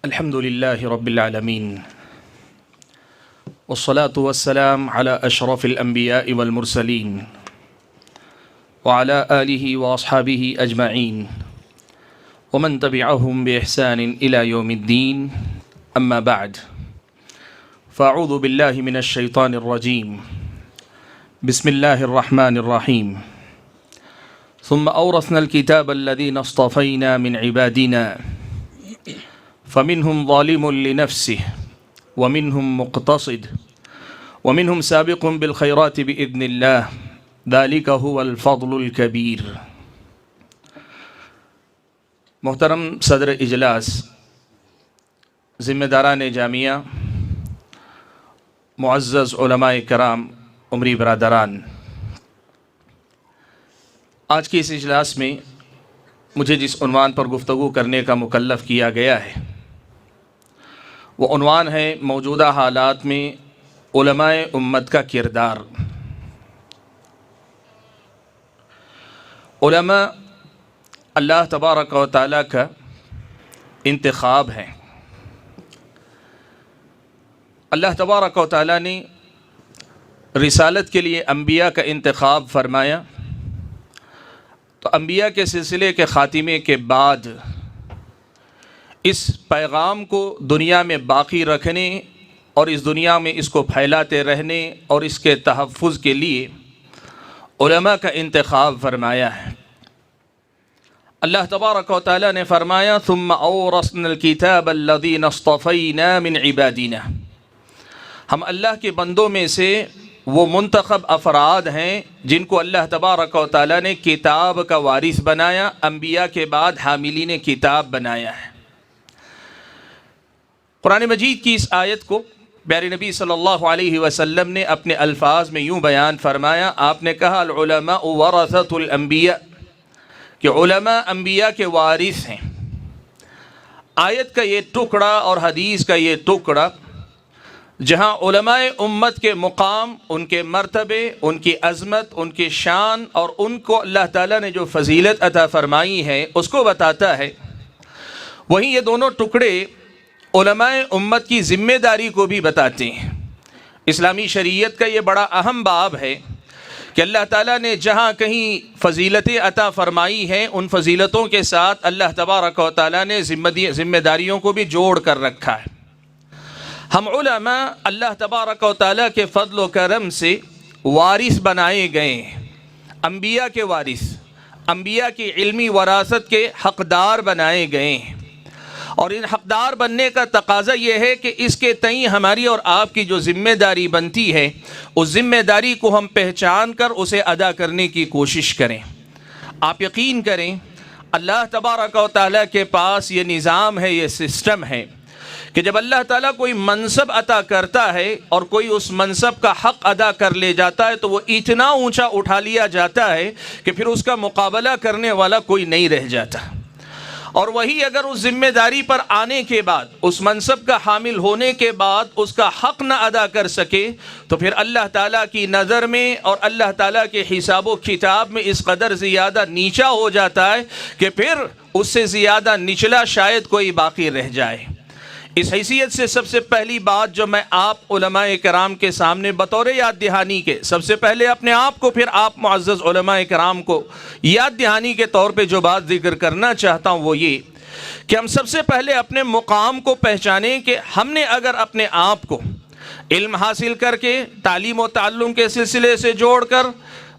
الحمد لله رب العالمين والصلاة والسلام على أشرف الأنبياء والمرسلين وعلى آله وأصحابه أجمعين ومن تبعهم بإحسان إلى يوم الدين أما بعد فأعوذ بالله من الشيطان الرجيم بسم الله الرحمن الرحيم ثم أورثنا الكتاب الذين اصطفينا من عبادنا فمنهم ظالم لنفسه ومنهم مقتصد ومنهم سابق بالخيرات بإذن الله ذلك هو الفضل الكبير۔ محترم صدر اجلاس، ذمہ داران جامعہ، معزز علماء کرام، عمری برادران، آج کے اس اجلاس میں مجھے جس عنوان پر گفتگو کرنے کا مکلف کیا گیا ہے وہ عنوان ہے موجودہ حالات میں علماء امت کا کردار۔ علماء اللہ تبارک و تعالیٰ کا انتخاب ہے۔ اللہ تبارک و تعالیٰ نے رسالت کے لیے انبیاء کا انتخاب فرمایا، تو انبیاء کے سلسلے کے خاتمے کے بعد اس پیغام کو دنیا میں باقی رکھنے اور اس دنیا میں اس کو پھیلاتے رہنے اور اس کے تحفظ کے لیے علماء کا انتخاب فرمایا ہے۔ اللہ تبارک و تعالیٰ نے فرمایا ثم اورثنا الکتاب الذین اصطفینا من عبادنا، ہم اللہ کے بندوں میں سے وہ منتخب افراد ہیں جن کو اللہ تبارک و تعالیٰ نے کتاب کا وارث بنایا، انبیاء کے بعد حاملین کتاب بنایا ہے۔ قرآن مجید کی اس آیت کو پیارے نبی صلی اللہ علیہ وسلم نے اپنے الفاظ میں یوں بیان فرمایا، آپ نے کہا العلماء ورثۃ الانبیاء، کہ علماء انبیاء کے وارث ہیں۔ آیت کا یہ ٹکڑا اور حدیث کا یہ ٹکڑا جہاں علماء امت کے مقام، ان کے مرتبے، ان کی عظمت، ان کی شان اور ان کو اللہ تعالیٰ نے جو فضیلت عطا فرمائی ہے اس کو بتاتا ہے، وہیں یہ دونوں ٹکڑے علماء امت کی ذمہ داری کو بھی بتاتے ہیں۔ اسلامی شریعت کا یہ بڑا اہم باب ہے کہ اللہ تعالیٰ نے جہاں کہیں فضیلتیں عطا فرمائی ہیں ان فضیلتوں کے ساتھ اللہ تبارک و تعالیٰ نے ذمہ داریوں کو بھی جوڑ کر رکھا ہے۔ ہم علماء اللہ تبارک و تعالیٰ کے فضل و کرم سے وارث بنائے گئے ہیں، انبیاء کے وارث، انبیاء کی علمی وراثت کے حقدار بنائے گئے ہیں، اور ان حقدار بننے کا تقاضا یہ ہے کہ اس کے تئیں ہماری اور آپ کی جو ذمہ داری بنتی ہے اس ذمہ داری کو ہم پہچان کر اسے ادا کرنے کی کوشش کریں۔ آپ یقین کریں اللہ تبارک و تعالیٰ کے پاس یہ نظام ہے، یہ سسٹم ہے کہ جب اللہ تعالیٰ کوئی منصب عطا کرتا ہے اور کوئی اس منصب کا حق ادا کر لے جاتا ہے تو وہ اتنا اونچا اٹھا لیا جاتا ہے کہ پھر اس کا مقابلہ کرنے والا کوئی نہیں رہ جاتا، اور وہی اگر اس ذمہ داری پر آنے کے بعد، اس منصب کا حامل ہونے کے بعد اس کا حق نہ ادا کر سکے تو پھر اللہ تعالیٰ کی نظر میں اور اللہ تعالیٰ کے حساب و کتاب میں اس قدر زیادہ نیچا ہو جاتا ہے کہ پھر اس سے زیادہ نچلا شاید کوئی باقی رہ جائے۔ اس حیثیت سے سب سے پہلی بات جو میں آپ علماء کرام کے سامنے بطور یاد دہانی کے، سب سے پہلے اپنے آپ کو پھر آپ معزز علماء کرام کو یاد دہانی کے طور پہ جو بات ذکر کرنا چاہتا ہوں وہ یہ کہ ہم سب سے پہلے اپنے مقام کو پہچانیں کہ ہم نے اگر اپنے آپ کو علم حاصل کر کے، تعلیم و تعلم کے سلسلے سے جوڑ کر،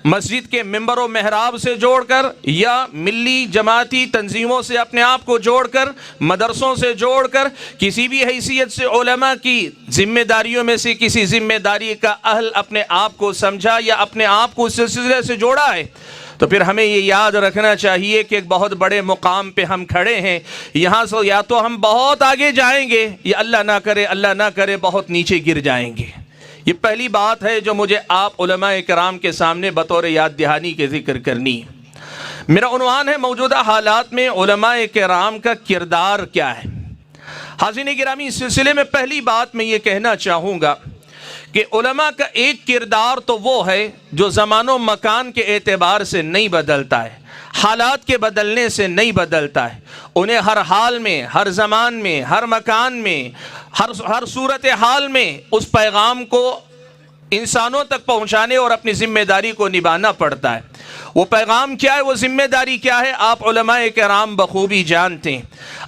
مسجد کے ممبر و محراب سے جوڑ کر، یا ملی جماعتی تنظیموں سے اپنے آپ کو جوڑ کر، مدرسوں سے جوڑ کر، کسی بھی حیثیت سے علماء کی ذمہ داریوں میں سے کسی ذمہ داری کا اہل اپنے آپ کو سمجھا یا اپنے آپ کو اس سلسلے سے جوڑا ہے، تو پھر ہمیں یہ یاد رکھنا چاہیے کہ ایک بہت بڑے مقام پہ ہم کھڑے ہیں۔ یہاں سے یا تو ہم بہت آگے جائیں گے یا اللہ نہ کرے بہت نیچے گر جائیں گے۔ یہ پہلی بات ہے جو مجھے آپ علماء کرام کے سامنے بطور یاد دہانی کے ذکر کرنی ہے۔ میرا عنوان ہے موجودہ حالات میں علماء کرام کا کردار کیا ہے۔ حاضرین گرامی، اس سلسلے میں پہلی بات میں یہ کہنا چاہوں گا کہ علماء کا ایک کردار تو وہ ہے جو زمان و مکان کے اعتبار سے نہیں بدلتا ہے۔ حالات کے بدلنے سے نہیں بدلتا ہے، انہیں ہر حال میں، ہر زمان میں، ہر مکان میں، ہر صورت حال میں اس پیغام کو انسانوں تک پہنچانے اور اپنی ذمہ داری کو نبھانا پڑتا ہے۔ وہ پیغام کیا ہے، وہ ذمہ داری کیا ہے، آپ علماء کرام بخوبی جانتے ہیں۔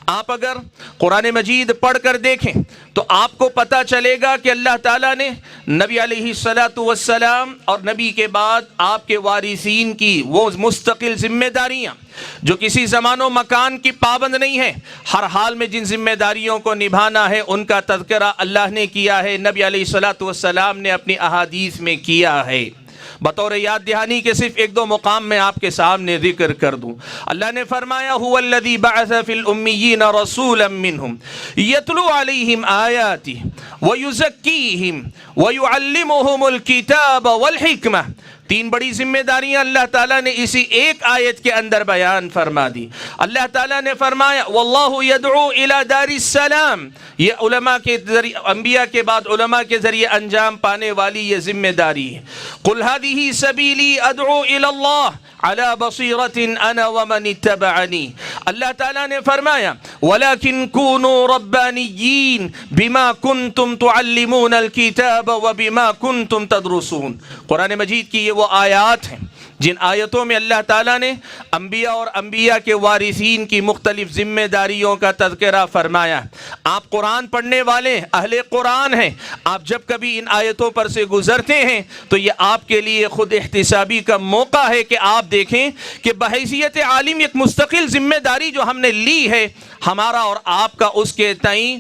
آپ اگر قرآن مجید پڑھ کر دیکھیں تو آپ کو پتہ چلے گا کہ اللہ تعالیٰ نے نبی علیہ السلام اور نبی کے بعد آپ کے وارثین کی وہ مستقل ذمہ داریاں جو کسی زمان و مکان کی پابند نہیں ہیں، ہر حال میں جن ذمہ داریوں کو نبھانا ہے ان کا تذکرہ اللہ نے کیا ہے، نبی علیہ السلام نے اپنی احادیث میں کیا ہے۔ بطور یاد دہانی کے صرف ایک دو مقام میں آپ کے سامنے ذکر کر دوں۔ اللہ نے فرمایا هو الذی بعث فی الامیین رسولا منہم یتلو علیہم آیاتہ ویزکیہم ویعلمہم الکتاب والحکمہ۔ تین بڑی ذمہ داریاں اللہ تعالیٰ نے اسی ایک آیت کے اندر بیان فرما دی۔ اللہ تعالیٰ نے فرمایا واللہ یدعو الی دار السلام، یہ علماء کے ذریعے، انبیاء کے بعد علماء کے ذریعے انجام پانے والی یہ ذمہ داری ہے۔ قل هذه سبیلی ادعو الی اللہ علی بصیرۃ انا ومن اتبعنی۔ اللہ تعالیٰ نے فرمایا ولکن کونوا ربانیین بما کنتم تعلمون الکتاب وبما کنتم تدرسون۔ قرآن مجید کی یہ وہ آیات ہیں جن آیتوں میں اللہ تعالیٰ نے انبیاء اور انبیاء کے وارثین کی مختلف ذمہ داریوں کا تذکرہ فرمایا۔ آپ قرآن پڑھنے والے اہل قرآن ہیں، آپ جب کبھی ان آیتوں پر سے گزرتے ہیں تو یہ آپ کے لیے خود احتسابی کا موقع ہے کہ آپ دیکھیں کہ بحیثیت عالم ایک مستقل ذمہ داری جو ہم نے لی ہے، ہمارا اور آپ کا اس کے تئیں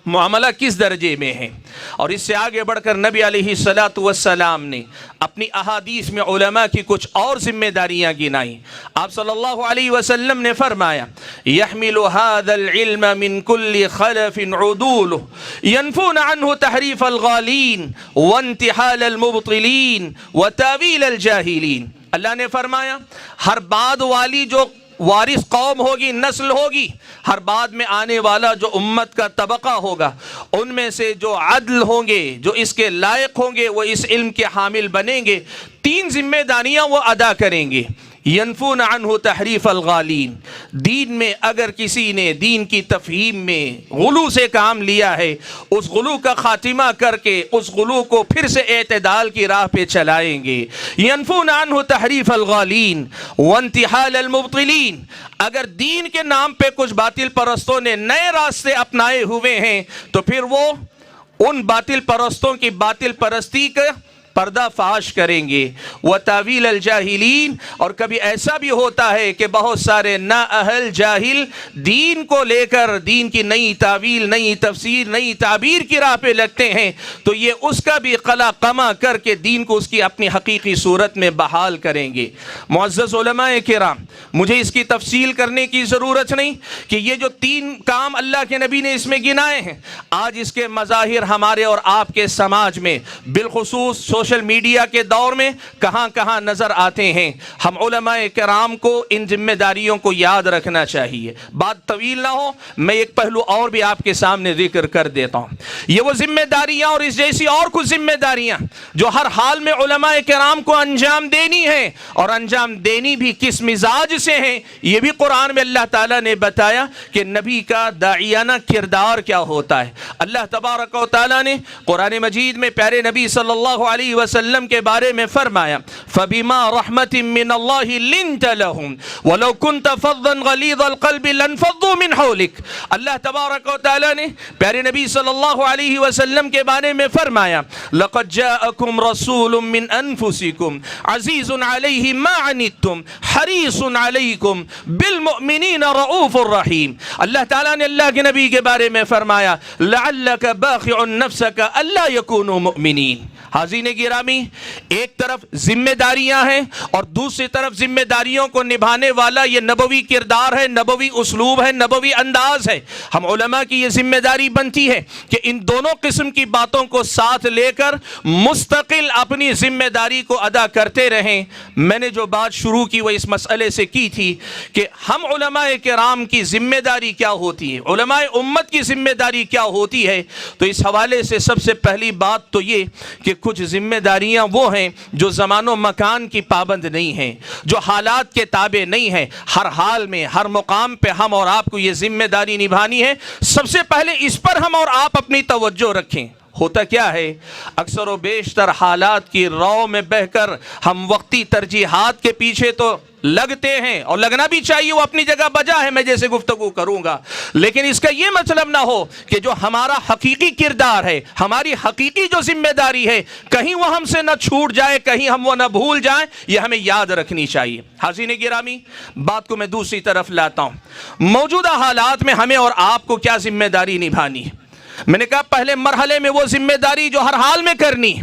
معاملہ کس درجے میں ہے۔ اور اس سے آگے بڑھ کر نبی علیہ السلام نے اپنی احادیث میں علماء کی کچھ اور ذمہ داریاں گنائیں۔ آپ صلی اللہ علیہ وسلم نے فرمایا يحمل هذا العلم من كل خلف عدوله ينفون عنه تحریف الغالین وانتحال المبطلین وتاویل الجاہلین۔ اللہ نے فرمایا ہر بعد والی جو وارث قوم ہوگی، نسل ہوگی، ہر بعد میں آنے والا جو امت کا طبقہ ہوگا، ان میں سے جو عدل ہوں گے، جو اس کے لائق ہوں گے، وہ اس علم کے حامل بنیں گے۔ تین ذمہ داریاں وہ ادا کریں گے۔ ینفون عنہ تحریف الغالین، دین میں اگر کسی نے دین کی تفہیم میں غلو سے کام لیا ہے، اس غلو کا خاتمہ کر کے اس غلو کو پھر سے اعتدال کی راہ پہ چلائیں گے۔ ینفون عنہ تحریف الغالین وانتحال المبطلین، اگر دین کے نام پہ کچھ باطل پرستوں نے نئے راستے اپنائے ہوئے ہیں تو پھر وہ ان باطل پرستوں کی باطل پرستی کا پردہ فاش کریں گے۔ وتاویل الجاہلین، اور کبھی ایسا بھی ہوتا ہے کہ بہت سارے نااہل جاہل دین کو لے کر دین کی نئی تعویل، نئی تفسیر، نئی تعبیر کی راہ پہ لگتے ہیں تو یہ اس کا بھی قلع قمع کر کے دین کو اس کی اپنی حقیقی صورت میں بحال کریں گے۔ معزز علماء کرام، مجھے اس کی تفصیل کرنے کی ضرورت نہیں کہ یہ جو تین کام اللہ کے نبی نے اس میں گنائے ہیں، آج اس کے مظاہر ہمارے اور آپ کے سماج میں بالخصوص سوشل میڈیا کے دور میں کہاں کہاں نظر آتے ہیں۔ ہم علماء کرام کو ان ذمہ داریوں کو یاد رکھنا چاہیے۔ بات طویل نہ ہو، میں ایک پہلو اور بھی آپ کے سامنے ذکر کر دیتا ہوں۔ یہ وہ ذمہ داریاں اور اس جیسی اور کچھ ذمہ داریاں جو ہر حال میں علماء کرام کو انجام دینی ہیں، اور انجام دینی بھی کس مزاج سے ہیں یہ بھی قرآن میں اللہ تعالیٰ نے بتایا کہ نبی کا داعیانہ کردار کیا ہوتا ہے۔ اللہ تبارک و تعالیٰ نے قرآن مجید میں پیارے نبی صلی اللہ علیہ وسلم کے بارے میں فرمایا فَبِمَا رَحْمَةٍ مِّنَ اللَّهِ لِنْتَ لَهُمْ وَلَوْ كُنْتَ فَظًّا غَلِيظَ الْقَلْبِ لَانفَضُّوا مِنْ حَوْلِكَ۔ اللہ تبارک و تعالیٰ نے پیارے نبی صلی اللہ علیہ وسلم کے بارے میں فرمایا لَقَدْ جَاءَكُمْ رَسُولٌ مِّنْ أَنفُسِكُمْ عَزِيزٌ عَلَيْهِ مَا عَنِتُّمْ حَرِيصٌ عَلَيْكُمْ بِالْمُؤْمِنِينَ رَؤُوفٌ رَحِيمٌ۔ اللہ تعالیٰ نے اللہ کے نبی کے بارے میں فرمایا لَعَلَّكَ بَاخِعٌ نَفْسَكَ أَلَّا يَكُونُوا مُؤْمِنِينَ۔ حاضرین گرامی، ایک طرف ذمہ داریاں ہیں اور دوسری طرف ذمہ داریوں کو نبھانے والا یہ نبوی کردار ہے، نبوی اسلوب ہے، نبوی انداز ہے۔ ہم علماء کی یہ ذمہ داری بنتی ہے کہ ان دونوں قسم کی باتوں کو ساتھ لے کر مستقل اپنی ذمہ داری کو ادا کرتے رہیں۔ میں نے جو بات شروع کی وہ اس مسئلے سے کی تھی کہ ہم علماء کرام کی ذمہ داری کیا ہوتی ہے، علماء امت کی ذمہ داری کیا ہوتی ہے۔ تو اس حوالے سے سب سے پہلی بات تو یہ کہ کچھ ذمہ ذمہ داریاں وہ ہیں جو زمان و مکان کی پابند نہیں ہیں، جو حالات کے تابع نہیں ہیں۔ ہر حال میں، ہر مقام پہ ہم اور آپ کو یہ ذمہ داری نبھانی ہے۔ سب سے پہلے اس پر ہم اور آپ اپنی توجہ رکھیں۔ ہوتا کیا ہے، اکثر و بیشتر حالات کی رو میں بہہ کر ہم وقتی ترجیحات کے پیچھے تو لگتے ہیں، اور لگنا بھی چاہیے، وہ اپنی جگہ بجا ہے، میں جیسے گفتگو کروں گا، لیکن اس کا یہ مطلب نہ ہو کہ جو ہمارا حقیقی کردار ہے، ہماری حقیقی جو ذمہ داری ہے، کہیں وہ ہم سے نہ چھوٹ جائے، کہیں ہم وہ نہ بھول جائیں، یہ ہمیں یاد رکھنی چاہیے۔ حاضرین گرامی، بات کو میں دوسری طرف لاتا ہوں۔ موجودہ حالات میں ہمیں اور آپ کو کیا ذمہ داری نبھانی ہے؟ میں نے کہا پہلے مرحلے میں وہ ذمہ داری جو ہر حال میں کرنی،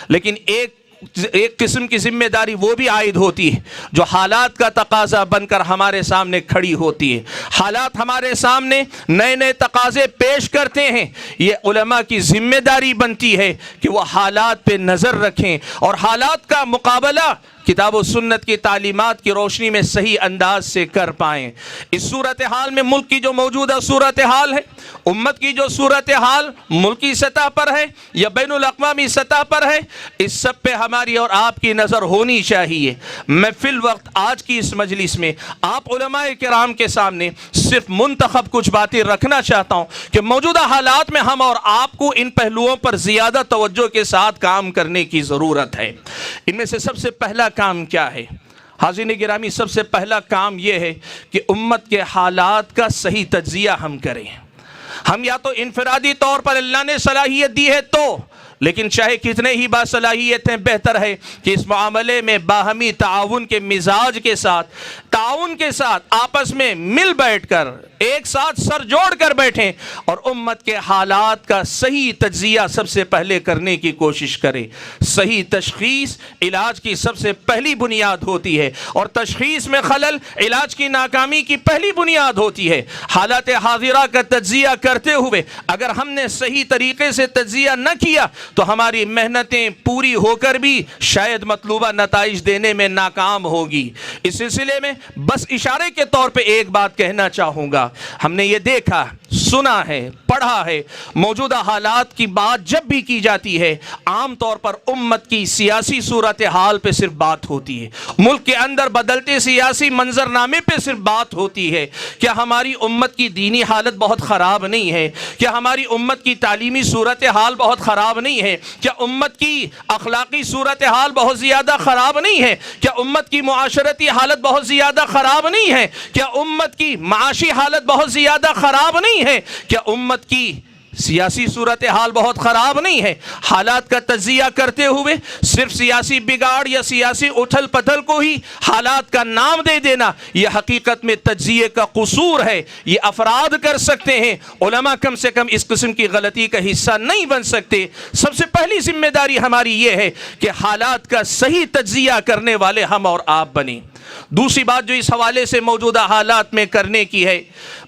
لیکن ایک قسم کی ذمہ داری وہ بھی عائد ہوتی ہے جو حالات کا تقاضا بن کر ہمارے سامنے کھڑی ہوتی ہے۔ حالات ہمارے سامنے نئے نئے تقاضے پیش کرتے ہیں، یہ علماء کی ذمہ داری بنتی ہے کہ وہ حالات پہ نظر رکھیں اور حالات کا مقابلہ کتاب و سنت کی تعلیمات کی روشنی میں صحیح انداز سے کر پائیں۔ اس صورتحال میں ملک کی جو موجودہ صورتحال ہے، امت کی جو صورتحال ملکی سطح پر ہے یا بین الاقوامی سطح پر ہے، اس سب پہ ہماری اور آپ کی نظر ہونی چاہیے۔ میں فی الوقت آج کی اس مجلس میں آپ علماء کرام کے سامنے صرف منتخب کچھ باتیں رکھنا چاہتا ہوں کہ موجودہ حالات میں ہم اور آپ کو ان پہلوؤں پر زیادہ توجہ کے ساتھ کام کرنے کی ضرورت ہے۔ ان میں سے سب سے پہلا کام کیا ہے؟ حاضرین گرامی، سب سے پہلا کام یہ ہے کہ امت کے حالات کا صحیح تجزیہ ہم کریں۔ ہم یا تو انفرادی طور پر اللہ نے صلاحیت دی ہے تو، لیکن چاہے کتنے ہی باصلاحیتیں، بہتر ہے کہ اس معاملے میں باہمی تعاون کے مزاج کے ساتھ، تعاون کے ساتھ آپس میں مل بیٹھ کر ایک ساتھ سر جوڑ کر بیٹھیں اور امت کے حالات کا صحیح تجزیہ سب سے پہلے کرنے کی کوشش کریں۔ صحیح تشخیص علاج کی سب سے پہلی بنیاد ہوتی ہے، اور تشخیص میں خلل علاج کی ناکامی کی پہلی بنیاد ہوتی ہے۔ حالات حاضرہ کا تجزیہ کرتے ہوئے اگر ہم نے صحیح طریقے سے تجزیہ نہ کیا تو ہماری محنتیں پوری ہو کر بھی شاید مطلوبہ نتائج دینے میں ناکام ہوگی۔ اس سلسلے میں بس اشارے کے طور پہ ایک بات کہنا چاہوں گا۔ ہم نے یہ دیکھا، سنا ہے، پڑھا ہے، موجودہ حالات کی بات جب بھی کی جاتی ہے عام طور پر امت کی سیاسی صورتحال پہ صرف بات ہوتی ہے، ملک کے اندر بدلتے سیاسی منظرنامے پہ صرف بات ہوتی ہے۔ کیا ہماری امت کی دینی حالت بہت خراب نہیں ہے؟ کیا ہماری امت کی تعلیمی صورتحال بہت خراب نہیں ہے؟ کیا امت کی اخلاقی صورتحال بہت زیادہ خراب نہیں ہے؟ کیا امت کی معاشرتی حالت بہت زیادہ خراب نہیں ہے؟ کیا امت کی معاشی حالت بہت زیادہ خراب نہیں ہے؟ کیا امت کی سیاسی صورتحال بہت خراب نہیں ہے؟ حالات کا تجزیہ کرتے ہوئے صرف سیاسی بگاڑ یا سیاسی اتھل پتھل کو ہی حالات کا نام دے دینا، یہ حقیقت میں تجزیے کا قصور ہے۔ یہ افراد کر سکتے ہیں، علماء کم سے کم اس قسم کی غلطی کا حصہ نہیں بن سکتے۔ سب سے پہلی ذمہ داری ہماری یہ ہے کہ حالات کا صحیح تجزیہ کرنے والے ہم اور آپ بنیں۔ دوسری بات جو اس حوالے سے موجودہ حالات میں کرنے کی ہے،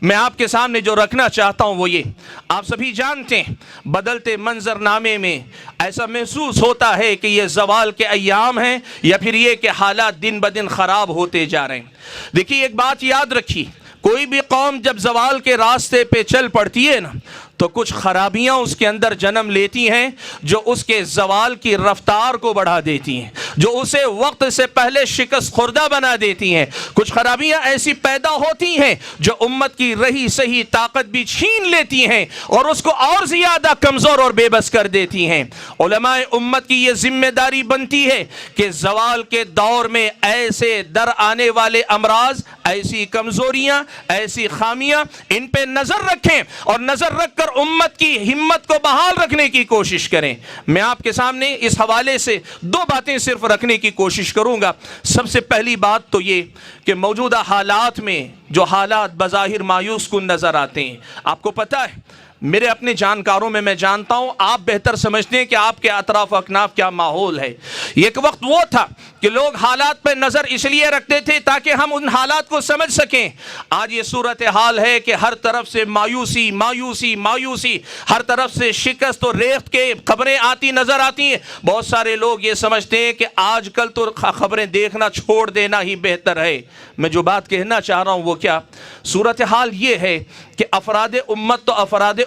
میں آپ کے سامنے جو رکھنا چاہتا ہوں وہ یہ، آپ سبھی جانتے ہیں بدلتے منظرنامے میں ایسا محسوس ہوتا ہے کہ یہ زوال کے ایام ہیں یا پھر یہ کہ حالات دن بدن خراب ہوتے جا رہے ہیں۔ دیکھیے ایک بات یاد رکھیے، کوئی بھی قوم جب زوال کے راستے پہ چل پڑتی ہے نا تو کچھ خرابیاں اس کے اندر جنم لیتی ہیں جو اس کے زوال کی رفتار کو بڑھا دیتی ہیں، جو اسے وقت سے پہلے شکست خوردہ بنا دیتی ہیں۔ کچھ خرابیاں ایسی پیدا ہوتی ہیں جو امت کی رہی صحیح طاقت بھی چھین لیتی ہیں اور اس کو اور زیادہ کمزور اور بے بس کر دیتی ہیں۔ علماء امت کی یہ ذمہ داری بنتی ہے کہ زوال کے دور میں ایسے در آنے والے امراض، ایسی کمزوریاں، ایسی خامیاں، ان پہ نظر رکھیں اور نظر رکھ کر امت کی ہمت کو بحال رکھنے کی کوشش کریں۔ میں آپ کے سامنے اس حوالے سے دو باتیں صرف رکھنے کی کوشش کروں گا۔ سب سے پہلی بات تو یہ کہ موجودہ حالات میں جو حالات بظاہر مایوس کن نظر آتے ہیں، آپ کو پتہ ہے میرے اپنے جانکاروں میں میں جانتا ہوں، آپ بہتر سمجھتے ہیں کہ آپ کے اطراف و اکناف کیا ماحول ہے۔ ایک وقت وہ تھا کہ لوگ حالات پہ نظر اس لیے رکھتے تھے تاکہ ہم ان حالات کو سمجھ سکیں۔ آج یہ صورتحال ہے کہ ہر طرف سے مایوسی مایوسی مایوسی، ہر طرف سے شکست اور ریخت کے خبریں آتی نظر آتی ہیں۔ بہت سارے لوگ یہ سمجھتے ہیں کہ آج کل تو خبریں دیکھنا چھوڑ دینا ہی بہتر ہے۔ میں جو بات کہنا چاہ رہا ہوں وہ کیا؟ صورتحال یہ ہے کہ افراد امت تو افراد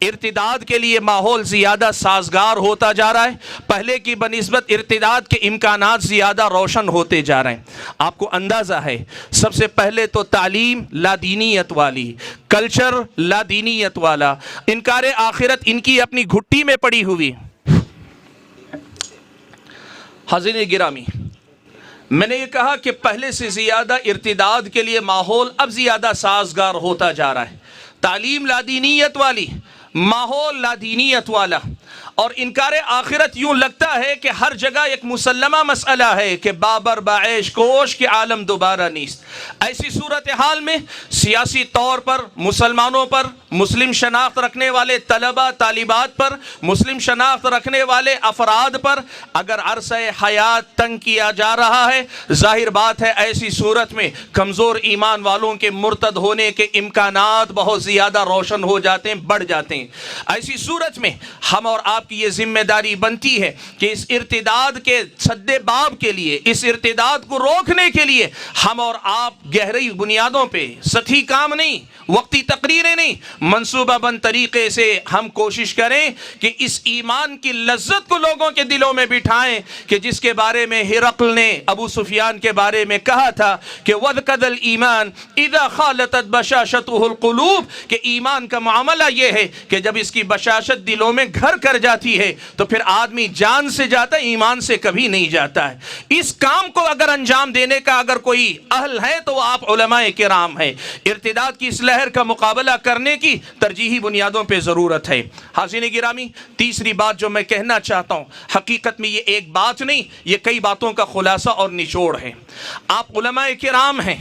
ارتداد کے لیے ماحول زیادہ سازگار ہوتا جا رہا ہے، پہلے کی بنسبت ارتداد کے امکانات زیادہ روشن ہوتے جا رہے ہیں۔ آپ کو اندازہ ہے سب سے پہلے تو تعلیم لادینیت والی، کلچر لادینیت والا، انکار آخرت ان کی اپنی گھٹی میں پڑی ہوئی۔ حاضرین گرامی، میں نے یہ کہا کہ پہلے سے زیادہ ارتداد کے لیے ماحول اب زیادہ سازگار ہوتا جا رہا ہے، تعلیم لادینیت والی، ماحول لادینیت والا، اور انکار آخرت یوں لگتا ہے کہ ہر جگہ ایک مسلمہ مسئلہ ہے کہ بابر بعیش کوش کے عالم دوبارہ نیست۔ ایسی صورتحال میں سیاسی طور پر مسلمانوں پر، مسلم شناخت رکھنے والے طلبہ طالبات پر، مسلم شناخت رکھنے والے افراد پر اگر عرصہ حیات تنگ کیا جا رہا ہے، ظاہر بات ہے ایسی صورت میں کمزور ایمان والوں کے مرتد ہونے کے امکانات بہت زیادہ روشن ہو جاتے ہیں، بڑھ جاتے ہیں۔ ایسی صورت میں ہم اور آپ کی یہ ذمہ داری بنتی ہے کہ اس ارتداد کے سد باب کے لیے، اس ارتداد کو روکنے کے لیے ہم اور آپ گہری بنیادوں پہ، سطحی کام نہیں، وقتی تقریریں نہیں، منصوبہ بند طریقے سے ہم کوشش کریں کہ اس ایمان کی لذت کو لوگوں کے دلوں میں بٹھائیں کہ جس کے بارے میں ہرقل نے ابو سفیان کے بارے میں کہا تھا کہ وَذْقَدَ الْإِيمَانِ اِذَا خَالَتَتْ بَشَاشَتُهُ الْقُلُوبِ، کہ ایمان کا معاملہ یہ ہے کہ جب اس کی بشاشت دلوں میں گھر کر جاتی ہے تو پھر آدمی جان سے جاتا ہے، ایمان سے کبھی نہیں جاتا ہے۔ اس کام کو اگر انجام دینے کا اگر کوئی اہل ہے تو وہ آپ علماء کرام ہیں۔ ارتداد کی اس لہر کا مقابلہ کرنے کی ترجیحی بنیادوں پہ ضرورت ہے۔ حاضرین گرامی، تیسری بات جو میں کہنا چاہتا ہوں، حقیقت میں یہ ایک بات نہیں، یہ کئی باتوں کا خلاصہ اور نچوڑ ہے۔ آپ علماء کرام ہیں،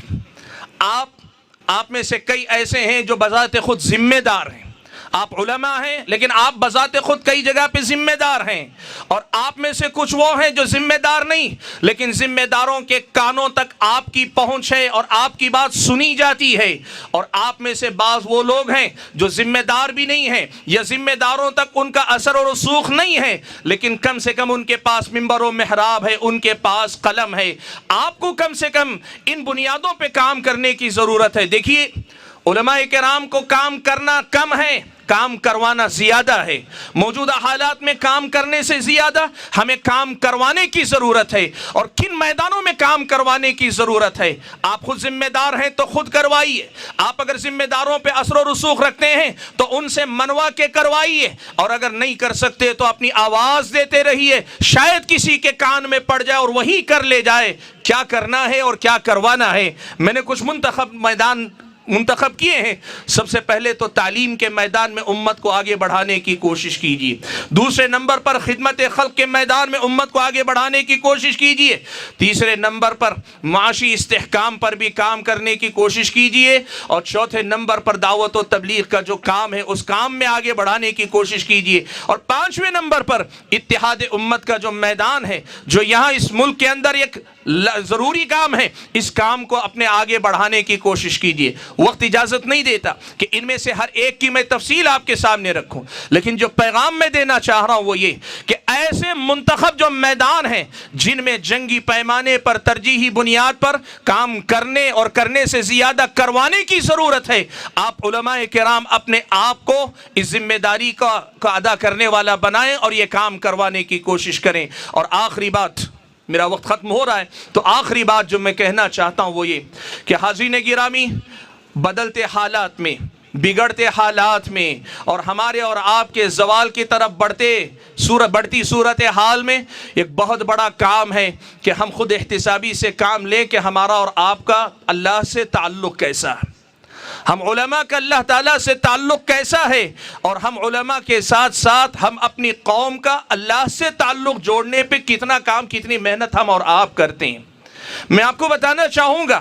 آپ میں سے کئی ایسے ہیں جو بذات خود ذمہ دار ہیں۔ آپ علماء ہیں لیکن آپ بذات خود کئی جگہ پہ ذمہ دار ہیں، اور آپ میں سے کچھ وہ ہیں جو ذمہ دار نہیں لیکن ذمہ داروں کے کانوں تک آپ کی پہنچ ہے اور آپ کی بات سنی جاتی ہے، اور آپ میں سے بعض وہ لوگ ہیں جو ذمہ دار بھی نہیں ہیں یا ذمہ داروں تک ان کا اثر و رسوخ نہیں ہے، لیکن کم سے کم ان کے پاس منبر و محراب ہے، ان کے پاس قلم ہے۔ آپ کو کم سے کم ان بنیادوں پہ کام کرنے کی ضرورت ہے۔ دیکھیے، علماء کرام کو کام کرنا کم ہے، کام کروانا زیادہ ہے۔ موجودہ حالات میں کام کرنے سے زیادہ ہمیں کام کروانے کی ضرورت ہے، اور کن میدانوں میں کام کروانے کی ضرورت ہے۔ آپ خود ذمہ دار ہیں تو خود کروائیے، آپ اگر ذمہ داروں پہ اثر و رسوخ رکھتے ہیں تو ان سے منوا کے کروائیے، اور اگر نہیں کر سکتے تو اپنی آواز دیتے رہیے، شاید کسی کے کان میں پڑ جائے اور وہی کر لے جائے کیا کرنا ہے اور کیا کروانا ہے۔ میں نے کچھ میدان منتخب کیے ہیں۔ سب سے پہلے تو تعلیم کے میدان میں امت کو آگے بڑھانے کی کوشش کیجیے، دوسرے نمبر پر خدمت خلق کے میدان میں امت کو آگے بڑھانے کی کوشش کیجیے، تیسرے نمبر پر معاشی استحکام پر بھی کام کرنے کی کوشش کیجیے، اور چوتھے نمبر پر دعوت و تبلیغ کا جو کام ہے اس کام میں آگے بڑھانے کی کوشش کیجیے، اور پانچویں نمبر پر اتحاد امت کا جو میدان ہے، جو یہاں اس ملک کے اندر ایک ضروری کام ہے، اس کام کو اپنے آگے بڑھانے کی کوشش کیجیے۔ وقت اجازت نہیں دیتا کہ ان میں سے ہر ایک کی میں تفصیل آپ کے سامنے رکھوں، لیکن جو پیغام میں دینا چاہ رہا ہوں وہ یہ کہ ایسے منتخب جو میدان ہیں جن میں جنگی پیمانے پر ترجیحی بنیاد پر کام کرنے اور کرنے سے زیادہ کروانے کی ضرورت ہے، آپ علماء کرام اپنے آپ کو اس ذمہ داری کا ادا کرنے والا بنائیں اور یہ کام کروانے کی کوشش کریں۔ اور آخری بات، میرا وقت ختم ہو رہا ہے تو آخری بات جو میں کہنا چاہتا ہوں وہ یہ کہ حاضرین گرامی، بدلتے حالات میں، بگڑتے حالات میں، اور ہمارے اور آپ کے زوال کی طرف بڑھتی صورت حال میں ایک بہت بڑا کام ہے کہ ہم خود احتسابی سے کام لیں کہ ہمارا اور آپ کا اللہ سے تعلق کیسا ہے، ہم علماء کا اللہ تعالیٰ سے تعلق کیسا ہے، اور ہم علماء کے ساتھ ساتھ ہم اپنی قوم کا اللہ سے تعلق جوڑنے پہ کتنا کام، کتنی محنت ہم اور آپ کرتے ہیں۔ میں آپ کو بتانا چاہوں گا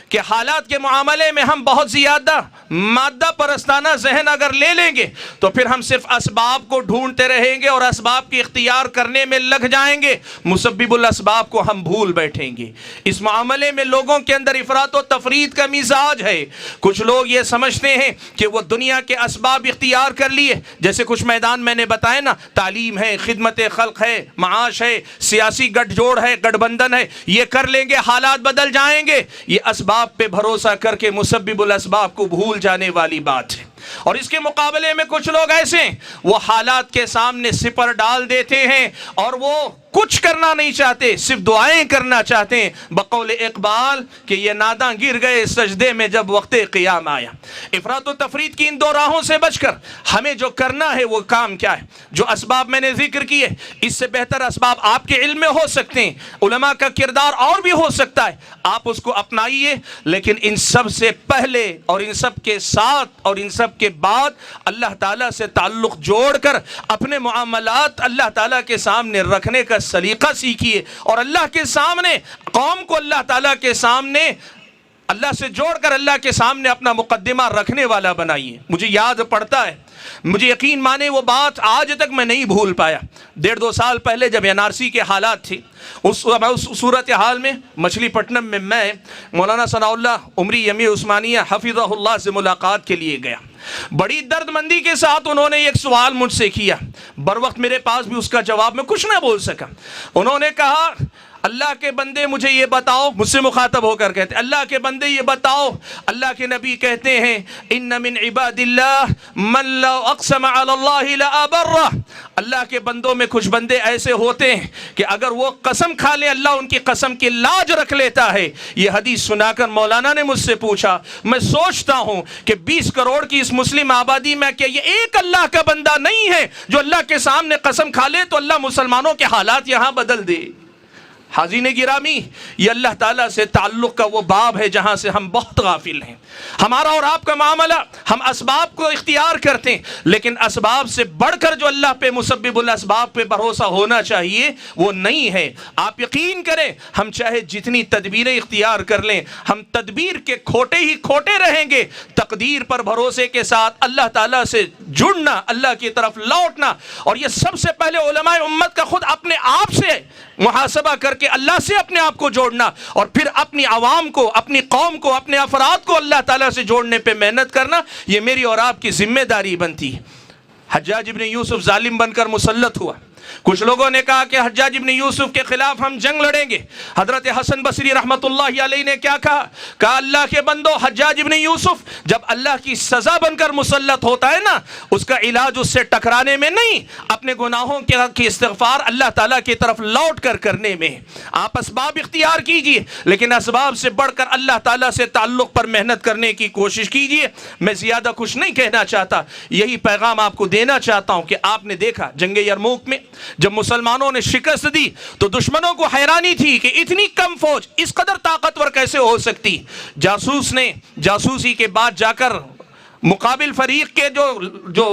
کہ حالات کے معاملے میں ہم بہت زیادہ مادہ پرستانہ ذہن اگر لے لیں گے تو پھر ہم صرف اسباب کو ڈھونڈتے رہیں گے اور اسباب کی اختیار کرنے میں لگ جائیں گے، مسبب الاسباب کو ہم بھول بیٹھیں گے۔ اس معاملے میں لوگوں کے اندر افراط و تفریط کا مزاج ہے۔ کچھ لوگ یہ سمجھتے ہیں کہ وہ دنیا کے اسباب اختیار کر لیے، جیسے کچھ میدان میں نے بتائے نا، تعلیم ہے، خدمت خلق ہے، معاش ہے، سیاسی گٹھ جوڑ ہے، گٹھ بندھن ہے، یہ کر لیں گے حالات بدل جائیں گے۔ یہ اسباب پہ بھروسہ کر کے مسبب الاسباب کو بھول جانے والی بات ہے۔ اور اس کے مقابلے میں کچھ لوگ ایسے ہیں وہ حالات کے سامنے سپر ڈال دیتے ہیں اور وہ کچھ کرنا نہیں چاہتے، صرف دعائیں کرنا چاہتے ہیں، بقول اقبال کہ یہ ناداں گر گئے سجدے میں جب وقت قیام آیا۔ افراط و تفریط کی ان دو راہوں سے بچ کر ہمیں جو کرنا ہے وہ کام کیا ہے؟ جو اسباب میں نے ذکر کیے، اس سے بہتر اسباب آپ کے علم میں ہو سکتے ہیں، علماء کا کردار اور بھی ہو سکتا ہے، آپ اس کو اپنائیے، لیکن ان سب سے پہلے اور ان سب کے ساتھ اور ان سب کے بعد اللہ تعالیٰ سے تعلق جوڑ کر اپنے معاملات اللہ تعالیٰ کے سامنے رکھنے کا سلیقہ سیکھیے، اور اللہ کے سامنے قوم کو اللہ تعالیٰ کے سامنے اللہ سے جوڑ کر اللہ کے سامنے اپنا مقدمہ رکھنے والا بنائیے۔ مجھے یاد پڑتا ہے، مجھے یقین مانے وہ بات آج تک میں نہیں بھول پایا، 1.5-2 سال پہلے جب NRC کے حالات تھی، اس صورتحال میں مچھلی پٹنم میں مولانا ثناء اللہ عمری یمی عثمانیہ حفظہ اللہ سے ملاقات کے لیے گیا۔ بڑی درد مندی کے ساتھ انہوں نے ایک سوال مجھ سے کیا، بر وقت میرے پاس بھی اس کا جواب میں کچھ نہ بول سکا۔ انہوں نے کہا، اللہ کے بندے مجھے یہ بتاؤ، مجھ سے مخاطب ہو کر کہتے ہیں، اللہ کے بندے یہ بتاؤ، اللہ کے نبی کہتے ہیں ان من عباد اللہ من لو اقسم علی اللہ لابرہ، اللہ کے بندوں میں کچھ بندے ایسے ہوتے ہیں کہ اگر وہ قسم کھا لے اللہ ان کی قسم کی لاج رکھ لیتا ہے۔ یہ حدیث سنا کر مولانا نے مجھ سے پوچھا، میں سوچتا ہوں کہ 20 کروڑ کی اس مسلم آبادی میں کہ یہ ایک اللہ کا بندہ نہیں ہے جو اللہ کے سامنے قسم کھا لے تو اللہ مسلمانوں کے حالات یہاں بدل دے۔ حاضرین گرامی، یہ اللہ تعالیٰ سے تعلق کا وہ باب ہے جہاں سے ہم بہت غافل ہیں۔ ہمارا اور آپ کا معاملہ، ہم اسباب کو اختیار کرتے ہیں، لیکن اسباب سے بڑھ کر جو اللہ پہ مسبب الاسباب پہ بھروسہ ہونا چاہیے وہ نہیں ہے۔ آپ یقین کریں، ہم چاہے جتنی تدبیریں اختیار کر لیں، ہم تدبیر کے کھوٹے ہی کھوٹے رہیں گے۔ تقدیر پر بھروسے کے ساتھ اللہ تعالیٰ سے جڑنا، اللہ کی طرف لوٹنا، اور یہ سب سے پہلے علماء امت کا خود اپنے آپ سے محاسبہ کر کے اللہ سے اپنے آپ کو جوڑنا، اور پھر اپنی عوام کو، اپنی قوم کو، اپنے افراد کو اللہ تعالیٰ سے جوڑنے پہ محنت کرنا، یہ میری اور آپ کی ذمہ داری بنتی ہے۔ حجاج ابن یوسف ظالم بن کر مسلط ہوا، کچھ لوگوں نے کہا کہ حجاج ابن یوسف کے خلاف ہم جنگ لڑیں گے۔ حضرت حسن بصری رحمت اللہ علیہ نے کیا کہا اللہ کے بندو، حجاج ابن یوسف جب اللہ کی سزا بن کر مسلط ہوتا ہے نا، اس کا علاج اس سے ٹکرانے میں نہیں، اپنے گناہوں کی استغفار اللہ تعالیٰ کی طرف لوٹ کر کرنے میں۔ آپ اسباب اختیار کیجئے، لیکن اسباب سے بڑھ کر اللہ تعالیٰ سے تعلق پر محنت کرنے کی کوشش کیجئے۔ میں زیادہ کچھ نہیں کہنا چاہتا، یہی پیغام آپ کو دینا چاہتا ہوں کہ آپ نے دیکھا جنگ یرموک میں جب مسلمانوں نے شکست دی تو دشمنوں کو حیرانی تھی کہ اتنی کم فوج اس قدر طاقتور کیسے ہو سکتی۔ جاسوس نے جاسوسی کے بعد جا کر مقابل فریق کے جو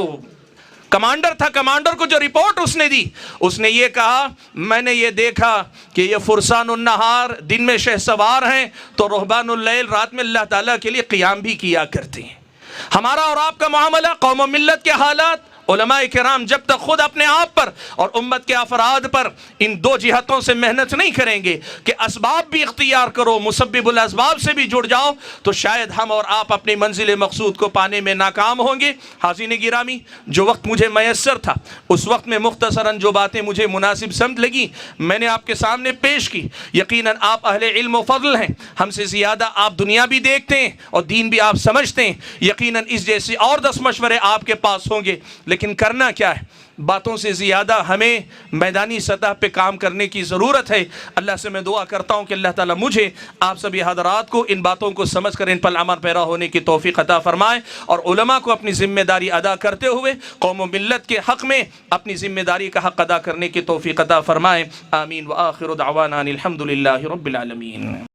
کمانڈر تھا، کمانڈر کو جو رپورٹ اس نے دی، اس نے یہ کہا میں نے یہ دیکھا کہ یہ فرسان النہار دن میں شہسوار ہیں تو رہبان اللیل رات میں اللہ تعالیٰ کے لیے قیام بھی کیا کرتے ہیں۔ ہمارا اور آپ کا معاملہ، قوم و ملت کے حالات، علماء کرام جب تک خود اپنے آپ پر اور امت کے افراد پر ان دو جہتوں سے محنت نہیں کریں گے کہ اسباب بھی اختیار کرو، مسبب الاسباب سے بھی جڑ جاؤ، تو شاید ہم اور آپ اپنی منزل مقصود کو پانے میں ناکام ہوں گے۔ حاضرین گرامی، جو وقت مجھے میسر تھا اس وقت میں مختصراً جو باتیں مجھے مناسب سمجھ لگی میں نے آپ کے سامنے پیش کی۔ یقیناً آپ اہل علم و فضل ہیں، ہم سے زیادہ آپ دنیا بھی دیکھتے ہیں اور دین بھی آپ سمجھتے ہیں، یقیناً اس جیسے اور 10 مشورے آپ کے پاس ہوں گے، لیکن کرنا کیا ہے؟ باتوں سے زیادہ ہمیں میدانی سطح پہ کام کرنے کی ضرورت ہے۔ اللہ سے میں دعا کرتا ہوں کہ اللہ تعالیٰ مجھے، آپ سبھی حضرات کو ان باتوں کو سمجھ کر ان پر عمل پیرا ہونے کی توفیق عطا فرمائے، اور علماء کو اپنی ذمہ داری ادا کرتے ہوئے قوم و ملت کے حق میں اپنی ذمہ داری کا حق ادا کرنے کی توفیق عطا فرمائے۔ آمین وآخر دعوانا الحمدللہ رب العالمین۔